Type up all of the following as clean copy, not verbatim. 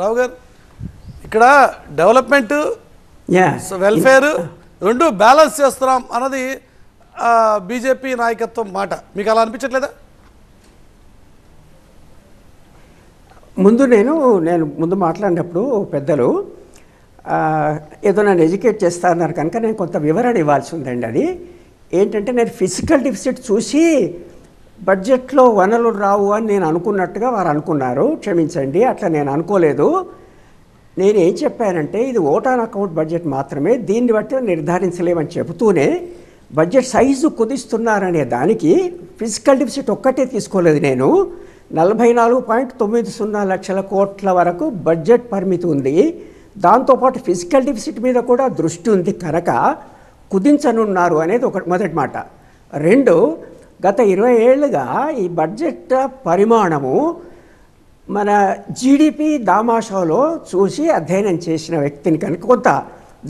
రావు గారు ఇక్కడ development welfare రెండు బ్యాలెన్స్ చేస్తున్నాం అన్నది బీజేపీ నాయకత్వం మాట. మీకు అలా అనిపించట్లేదా? ముందు మాట్లాడినప్పుడు పెద్దలు ఏదో నన్ను ఎడ్యుకేట్ చేస్తా అన్నారు కనుక నేను కొంత వివరణ ఇవ్వాల్సి ఉందండి. అది ఏంటంటే నేను ఫిజికల్ డెఫిసిట్ చూసి బడ్జెట్లో వనరులు రావు అని నేను అనుకున్నట్టుగా వారు అనుకున్నారు. క్షమించండి, అట్లా నేను అనుకోలేదు. నేను ఏం చెప్పానంటే ఇది ఓట్ ఆన్ అకౌంట్ బడ్జెట్ మాత్రమే, దీన్ని బట్టి నిర్ధారించలేమని చెబుతూనే బడ్జెట్ సైజు కుదిస్తున్నారనే దానికి ఫిజికల్ డెఫిసిట్ ఒక్కటే తీసుకోలేదు. నేను 44.90 లక్షల కోట్ల వరకు బడ్జెట్ పరిమితి ఉంది. దాంతోపాటు ఫిజికల్ డెఫిసిట్ మీద కూడా దృష్టి ఉంది కనుక కుదించనున్నారు అనేది మొదటి మాట. రెండు, గత 20 ఏళ్ళుగా ఈ బడ్జెట్ పరిమాణము మన జీడిపి దామాషాలో చూసి అధ్యయనం చేసిన వ్యక్తిని కనుక కొంత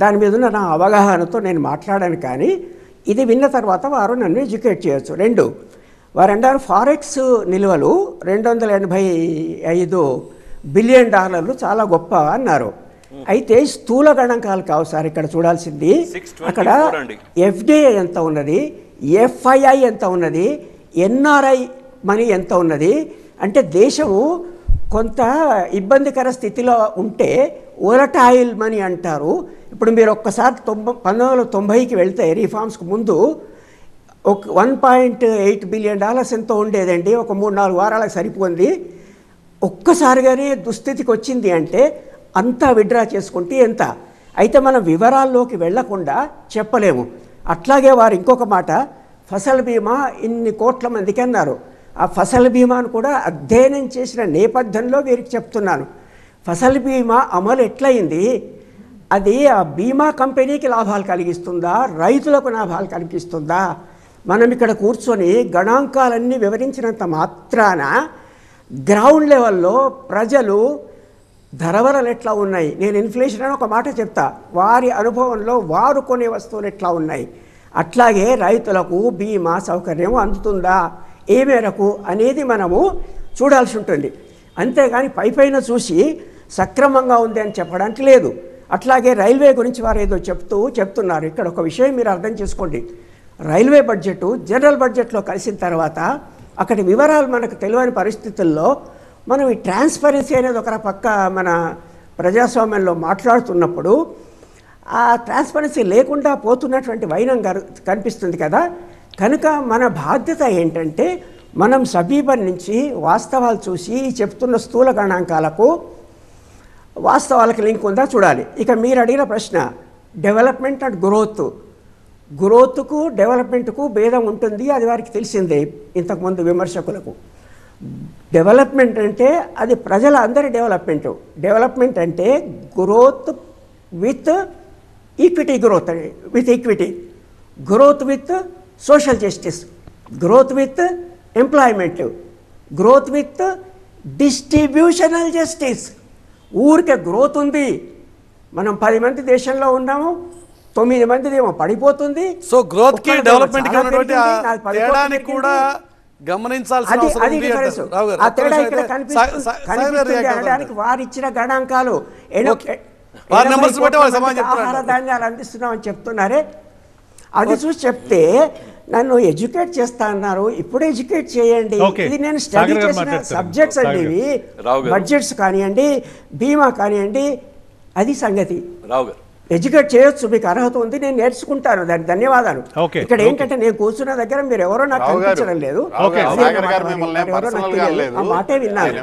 దాని మీద ఉన్న నా అవగాహనతో నేను మాట్లాడాను. కానీ ఇది విన్న తర్వాత వారు నన్ను ఎడ్యుకేట్ చేయొచ్చు. రెండు, వారు అన్నారు ఫారెక్స్ నిల్వలు $285 బిలియన్ చాలా గొప్ప అన్నారు. అయితే స్థూల గణాంకాలు కావు సార్ ఇక్కడ చూడాల్సింది. అక్కడ ఎఫ్డిఐ ఎంత ఉన్నది, ఎఫ్ఐఐ ఎంత ఉన్నది, ఎన్ఆర్ఐ మనీ ఎంత ఉన్నది. అంటే దేశము కొంత ఇబ్బందికర స్థితిలో ఉంటే ఓలటైల్ మనీ అంటారు. ఇప్పుడు మీరు ఒక్కసారి 1990కి వెళ్తే రిఫార్మ్స్కి ముందు ఒక $1.8 బిలియన్ ఎంతో ఉండేదండి. ఒక 3-4 వారాలకు సరిపోయింది. ఒక్కసారిగానే దుస్థితికి వచ్చింది అంటే అంతా విడ్రా చేసుకుంటే ఎంత. అయితే మనం వివరాల్లోకి వెళ్లకుండా చెప్పలేము. అట్లాగే వారు ఇంకొక మాట, ఫసల్ బీమా ఇన్ని కోట్ల మందికి అన్నారు. ఆ ఫసల్ బీమాను కూడా అధ్యయనం చేసిన నేపథ్యంలో వీరికి చెప్తున్నాను. ఫసల్ బీమా అమలు ఎట్లయింది, అది ఆ బీమా కంపెనీకి లాభాలు కలిగిస్తుందా, రైతులకు లాభాలు కలిగిస్తుందా? మనం ఇక్కడ కూర్చొని గణాంకాలన్నీ వివరించినంత మాత్రాన గ్రౌండ్ లెవెల్లో ప్రజలు ధరవరలు ఎట్లా ఉన్నాయి, నేను ఇన్ఫ్లేషన్ అని ఒక మాట చెప్తా, వారి అనుభవంలో వారు కొనే వస్తువులు ఎట్లా ఉన్నాయి, అట్లాగే రైతులకు బీమా సౌకర్యం అందుతుందా, ఏ మేరకు అనేది మనము చూడాల్సి ఉంటుంది. అంతేగాని పైపైన చూసి సక్రమంగా ఉంది అని చెప్పడానికి లేదు. అట్లాగే రైల్వే గురించి వారు ఏదో చెప్తున్నారు. ఇక్కడ ఒక విషయం మీరు అర్థం చేసుకోండి. రైల్వే బడ్జెట్ జనరల్ బడ్జెట్లో కలిసిన తర్వాత అక్కడి వివరాలు మనకు తెలియని పరిస్థితుల్లో మనం ఈ ట్రాన్స్పరెన్సీ అనేది ఒక పక్క మన ప్రజాస్వామ్యంలో మాట్లాడుతున్నప్పుడు ఆ ట్రాన్స్పరెన్సీ లేకుండా పోతున్నటువంటి వైనం కనిపిస్తుంది కదా. కనుక మన బాధ్యత ఏంటంటే మనం సమీపం వాస్తవాలు చూసి చెప్తున్న స్థూల గణాంకాలకు వాస్తవాలకు లింక్ ఉందా చూడాలి. ఇక మీరు అడిగిన ప్రశ్న డెవలప్మెంట్ అండ్ గ్రోత్కు డెవలప్మెంట్కు భేదం ఉంటుంది, అది వారికి తెలిసిందే ఇంతకుముందు విమర్శకులకు. డెవలప్మెంట్ అంటే అది ప్రజల అందరి డెవలప్మెంట్ అంటే growth with equity, growth with social justice, growth with employment, growth with distributional justice. ఊరికే గ్రోత్ ఉంది, మనం 10 మంది దేశంలో ఉన్నాము, 9 మందిదేమో పడిపోతుంది. సో గ్రోత్ కి డెవలప్మెంట్ కి ఉన్నటువంటి తేడాని కూడా గమనించాల్సిన అవసరం ఉంది. ఆ తేడా ఇక్కడ కనిపిస్తుంది అనడానికి వారు ఇచ్చిన గణాంకాలు ఆహార ధాన్యాలు అందిస్తున్నామని చెప్తున్నారే, అది చూసి చెప్తే నన్ను ఎడ్యుకేట్ చేస్తా అన్నారు. ఇప్పుడు ఎడ్యుకేట్ చేయండి. ఇది నేను స్టడీ చేసిన సబ్జెక్ట్స్ అండి ఇవి. బడ్జెట్స్ కానివ్వండి, బీమా కానివ్వండి, అది సంగతి. ఎడ్యుకేట్ చేయొచ్చు, మీకు అర్హత ఉంది, నేను నేర్చుకుంటాను, దానికి ధన్యవాదాలు. ఇక్కడ ఏంటంటే నేను కూర్చున్న దగ్గర మీరు ఎవరో నాకు కనిపించడం లేదు, ఆ మాటే విన్నాను.